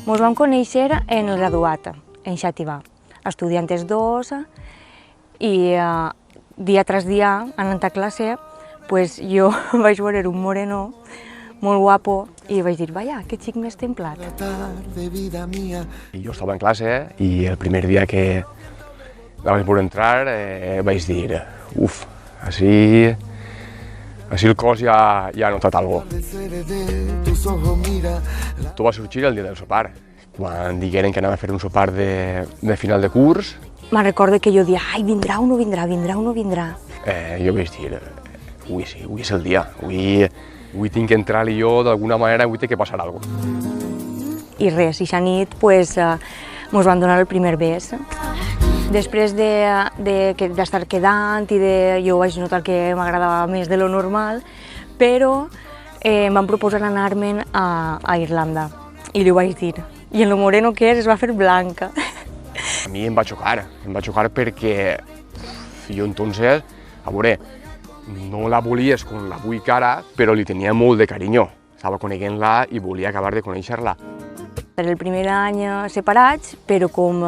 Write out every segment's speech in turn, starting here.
Ens vam conèixer en el graduat, en Xàtiva, estudiantes dos, i dia tras dia, anant a classe, pues, jo vaig veure un moreno molt guapo i vaig dir, vaja, que xic més templat. I jo estava en classe i el primer dia que la vaig veure entrar vaig dir, uf, així el cos ja ha notat alguna cosa. Tot va sorgir el dia del sopar, quan digueren que anava a fer un sopar de final de curs. Me'n recordo que jo dia, ai, vindrà o no vindrà, vindrà o no vindrà. Jo vaig dir, avui sí, avui és el dia, avui tinc que entrar-hi jo, d'alguna manera, avui té que passar alguna cosa. I res, i aquesta nit, pues, ens van donar el primer bes. Després d'estar quedant i jo vaig notar que m'agradava més de lo normal, però em van proposar anar-me'n a Irlanda. I li vaig dir, i en lo moreno que és, es va fer blanca. A mi em va xocar perquè jo entonces, a veure, no la volies com la vull ara, però li tenia molt de carinyo. Estava coneguent-la i volia acabar de conèixer-la. Era el primer any separats, però com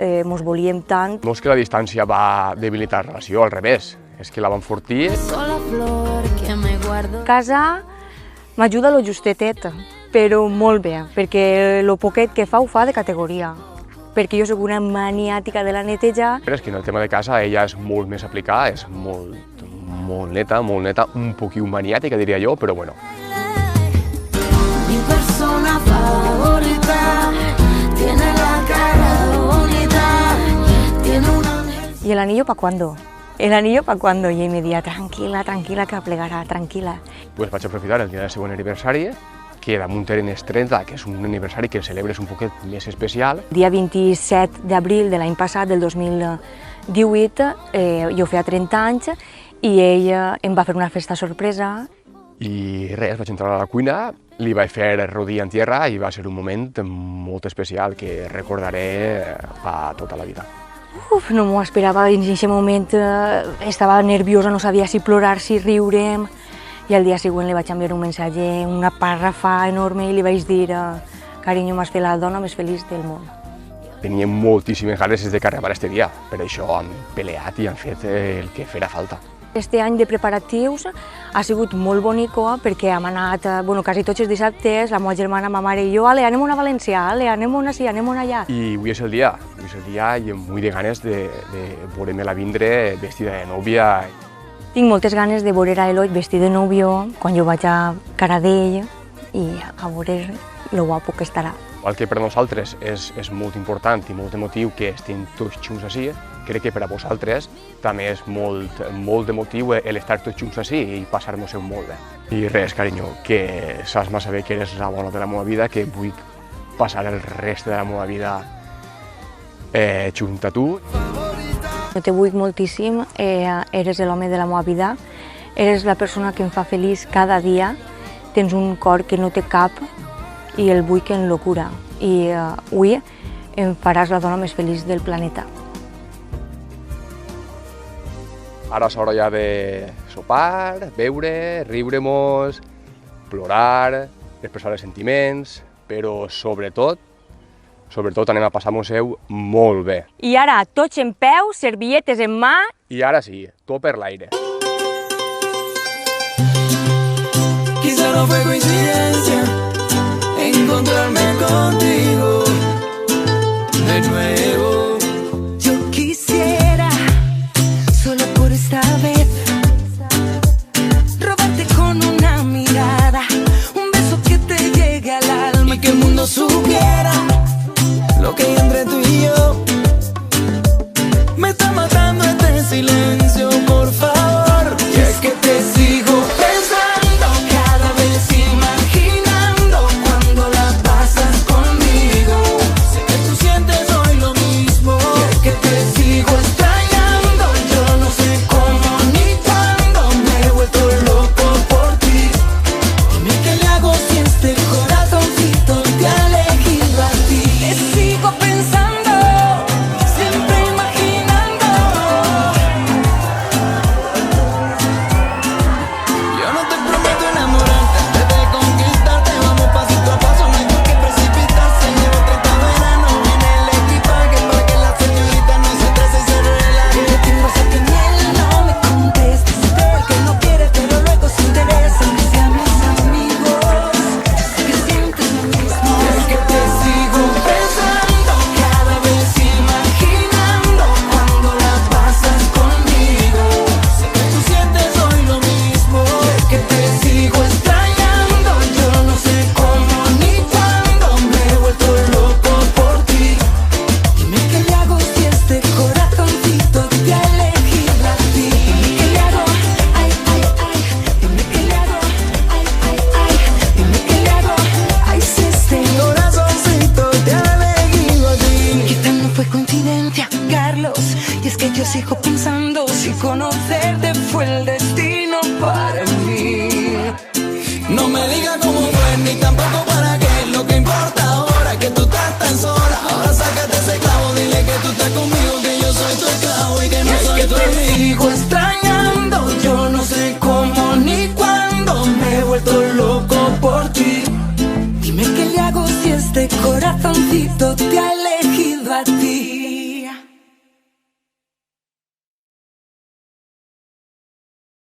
ens volíem tant... No és que la distància va debilitar la relació, al revés, és que la va enfortir. Casar m'ajuda lo justetet, però molt bé, perquè el poquet que fa ho fa de categoria. Perquè jo soc una maniàtica de la neteja. Però és que en el tema de casa ella és molt més aplicada, és molt neta, un poquiu maniàtica, diria jo, però bueno. Mi persona favorita tiene la cara bonita, tiene una... ¿Y el anillo para cuándo? El anillo para cuándo? I ell me deia, tranquil·la, que plegarà, tranquil·la. Pues vaig aprofitar el dia del seu aniversari, que damunt eren els 30, que és un aniversari que el celebres un poquet més especial. El dia 27 d'abril de l'any passat, del 2018, jo feia 30 anys i ell em va fer una festa sorpresa. I res, vaig entrar a la cuina, li vaig fer rodilla en tierra i va ser un moment molt especial que recordaré per tota la vida. No m'ho esperava, en aquest moment estava nerviosa, no sabia si plorar, si riure. I el dia següent li vaig enviar un missatge, una pàrrafa enorme, i li vaig dir carinyo, m'has fet la dona més feliç del món. Tenia moltíssimes ganes de que arribara este dia, per això hem peleat i hem fet el que fera falta. Este any de preparatius ha sigut molt bonico perquè hem anat, quasi tots els dissabtes, la meva germana, ma mare i jo, anem a València, anem ací, anem allà. I avui és el dia i em vull de ganes de veure-me-la vindre vestida de nòvia. Tinc moltes ganes de veure a Eloi vestit de nòvio quan jo vaig a cara d'ell i a veure lo guapo que estarà. Igual que per nosaltres és molt important i molt emotiu que estem tots junts així, crec que per a vosaltres també és molt emotiu l'estar tots junts així i passar-nos-ho molt bé. I res, carinyo, que saps massa bé que eres la bona de la meva vida, que vull passar el rest de la meva vida junt a tu. Te vull moltíssim, eres l'home de la meva vida, eres la persona que em fa feliç cada dia, tens un cor que no té cap i el vull que en locura. I avui em faràs la dona més feliç del planeta. Ara és hora ja de sopar, beure, riure-mos, plorar, expressar els sentiments, però sobretot anem a passar-nos-ho molt bé. I ara, tots en peu, servilletes en mà... I ara sí, tot per l'aire. Quizá no fue coincidencia encontrarme contigo de nuevo. Yo quisiera, solo por esta vez, robarte con una mirada, un beso que te llegue al alma y que el mundo supiera lo que hay entre tú y yo. Me está matando este silencio, por favor. Y es que te sigo pensando, cada vez imaginando cuando la pasas conmigo. Sé que tú sientes hoy lo mismo. Y es que te sigo extrañando, yo no sé cómo ni cuándo. Me he vuelto loco por ti. Dime qué le hago si este corazoncito te ha elegido a ti. Te sigo pensando, siempre imaginando mundo si conocerte fue el destino para mí. No me digas cómo fue ni tampoco para qué. Lo que importa ahora es que tú estás tan sola. Ahora sácate ese clavo, dile que tú estás conmigo, que yo soy tu esclavo y que no soy tu amigo. Te sigo extrañando, yo no sé cómo ni cuándo. Me he vuelto loco por ti. Dime qué le hago si este corazoncito te ha